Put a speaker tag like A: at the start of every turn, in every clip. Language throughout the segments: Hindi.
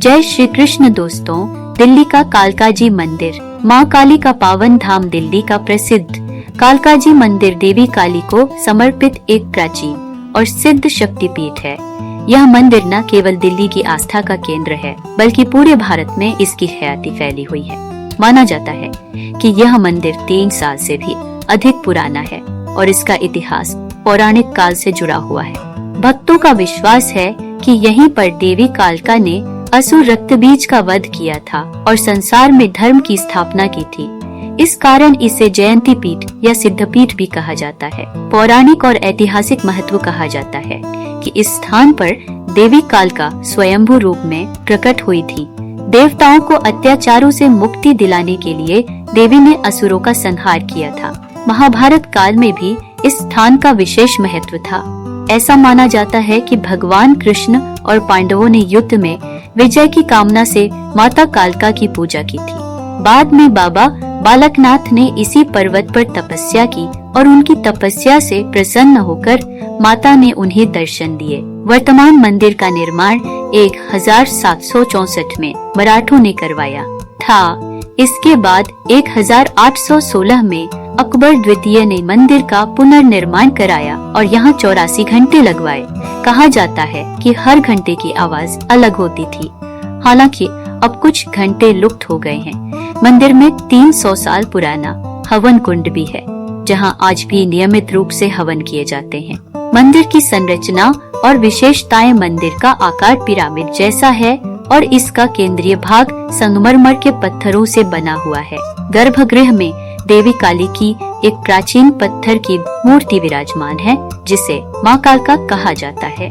A: जय श्री कृष्ण दोस्तों। दिल्ली का कालकाजी मंदिर माँ काली का पावन धाम दिल्ली का प्रसिद्ध कालकाजी मंदिर देवी काली को समर्पित एक प्राचीन और सिद्ध शक्तिपीठ है। यह मंदिर न केवल दिल्ली की आस्था का केंद्र है बल्कि पूरे भारत में इसकी ख्याति फैली हुई है। माना जाता है कि यह मंदिर 3 साल से भी अधिक पुराना है और इसका इतिहास पौराणिक काल से जुड़ा हुआ है। भक्तों का विश्वास है कि यहीं पर देवी कालका ने असुर रक्तबीज का वध किया था और संसार में धर्म की स्थापना की थी। इस कारण इसे जयंती पीठ या सिद्धपीठ भी कहा जाता है। पौराणिक और ऐतिहासिक महत्व कहा जाता है कि इस स्थान पर देवी कालका स्वयंभू रूप में प्रकट हुई थी। देवताओं को अत्याचारों से मुक्ति दिलाने के लिए देवी ने असुरों का संहार किया था। महाभारत काल में भी इस स्थान का विशेष महत्व था। ऐसा माना जाता है कि भगवान कृष्ण और पांडवों ने युद्ध में विजय की कामना से माता कालका की पूजा की थी। बाद में बाबा बालकनाथ ने इसी पर्वत पर तपस्या की और उनकी तपस्या से प्रसन्न होकर माता ने उन्हें दर्शन दिए। वर्तमान मंदिर का निर्माण 1764 में मराठों ने करवाया था। इसके बाद 1816 में अकबर द्वितीय ने मंदिर का पुनर्निर्माण कराया और यहाँ 84 घंटे लगवाए। कहा जाता है कि हर घंटे की आवाज अलग होती थी। हालांकि अब कुछ घंटे लुप्त हो गए हैं। मंदिर में 300 साल पुराना हवन कुंड भी है, जहाँ आज भी नियमित रूप से हवन किए जाते हैं। मंदिर की संरचना और विशेषताएं मंदिर का आकार पिरामिड जैसा है और इसका केंद्रीय भाग संगमरमर के पत्थरों से बना हुआ है। गर्भगृह में देवी काली की एक प्राचीन पत्थर की मूर्ति विराजमान है, जिसे माँ कालका कहा जाता है।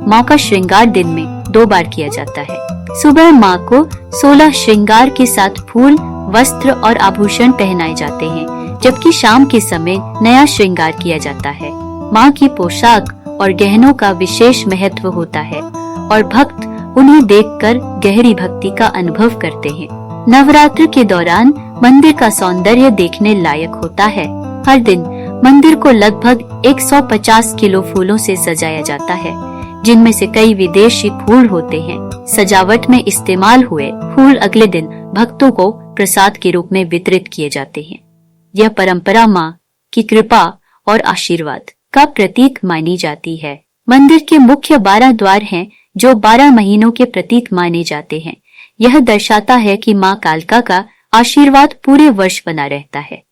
A: माँ का श्रृंगार दिन में 2 बार किया जाता है। सुबह माँ को 16 श्रृंगार के साथ फूल, वस्त्र और आभूषण पहनाए जाते हैं, जबकि शाम के समय नया श्रृंगार किया जाता है। माँ की पोशाक और गहनों का विशेष महत्व होता है और भक्त उन्हें देखकर गहरी भक्ति का अनुभव करते हैं। नवरात्र के दौरान मंदिर का सौंदर्य देखने लायक होता है। हर दिन मंदिर को लगभग 150 किलो फूलों से सजाया जाता है, जिनमें से कई विदेशी फूल होते हैं। सजावट में इस्तेमाल हुए फूल अगले दिन भक्तों को प्रसाद के रूप में वितरित किए जाते हैं। यह परंपरा माँ की कृपा और आशीर्वाद का प्रतीक मानी जाती है। मंदिर के मुख्य 12 द्वार हैं, जो 12 महीनों के प्रतीक माने जाते हैं। यह दर्शाता है कि माँ कालका का आशीर्वाद पूरे वर्ष बना रहता है।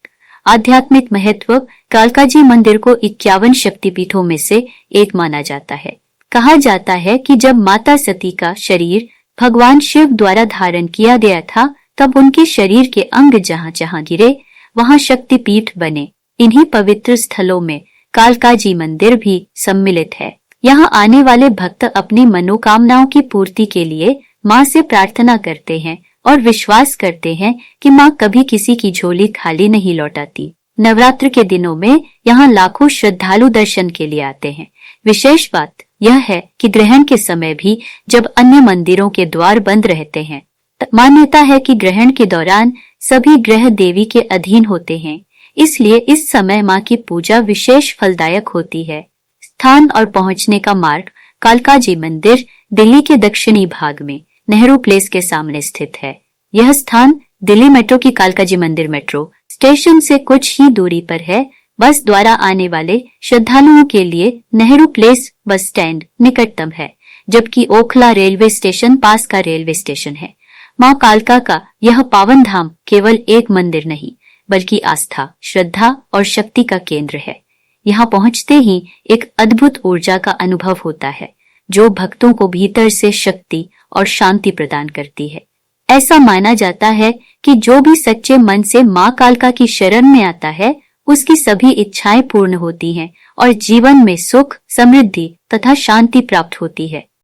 A: आध्यात्मिक महत्व कालकाजी मंदिर को 51 शक्तिपीठों में से एक माना जाता है। कहा जाता है कि जब माता सती का शरीर भगवान शिव द्वारा धारण किया गया था, तब उनके शरीर के अंग जहाँ जहाँ गिरे वहाँ शक्तिपीठ बने। इन्हीं पवित्र स्थलों में कालकाजी मंदिर भी सम्मिलित है। यहाँ आने वाले भक्त अपनी मनोकामनाओं की पूर्ति के लिए माँ से प्रार्थना करते हैं और विश्वास करते हैं कि माँ कभी किसी की झोली खाली नहीं लौटाती। नवरात्र के दिनों में यहाँ लाखों श्रद्धालु दर्शन के लिए आते हैं। विशेष बात यह है कि ग्रहण के समय भी जब अन्य मंदिरों के द्वार बंद रहते हैं, मान्यता है कि ग्रहण के दौरान सभी ग्रह देवी के अधीन होते हैं। इसलिए इस समय माँ की पूजा विशेष फलदायक होती है। स्थान और पहुँचने का मार्ग कालकाजी मंदिर दिल्ली के दक्षिणी भाग में नेहरू प्लेस के सामने स्थित है। यह स्थान दिल्ली मेट्रो की कालकाजी मंदिर मेट्रो स्टेशन से कुछ ही दूरी पर है। बस द्वारा आने वाले श्रद्धालुओं के लिए नेहरू प्लेस बस स्टैंड निकटतम है, जबकि ओखला रेलवे स्टेशन पास का रेलवे स्टेशन है। माँ कालका का यह पावन धाम केवल एक मंदिर नहीं, बल्कि आस्था, श्रद्धा और शक्ति का केंद्र है। यहाँ पहुँचते ही एक अद्भुत ऊर्जा का अनुभव होता है, जो भक्तों को भीतर से शक्ति और शांति प्रदान करती है। ऐसा माना जाता है कि जो भी सच्चे मन से माँ कालका की शरण में आता है, उसकी सभी इच्छाएं पूर्ण होती हैं और जीवन में सुख, समृद्धि तथा शांति प्राप्त होती है।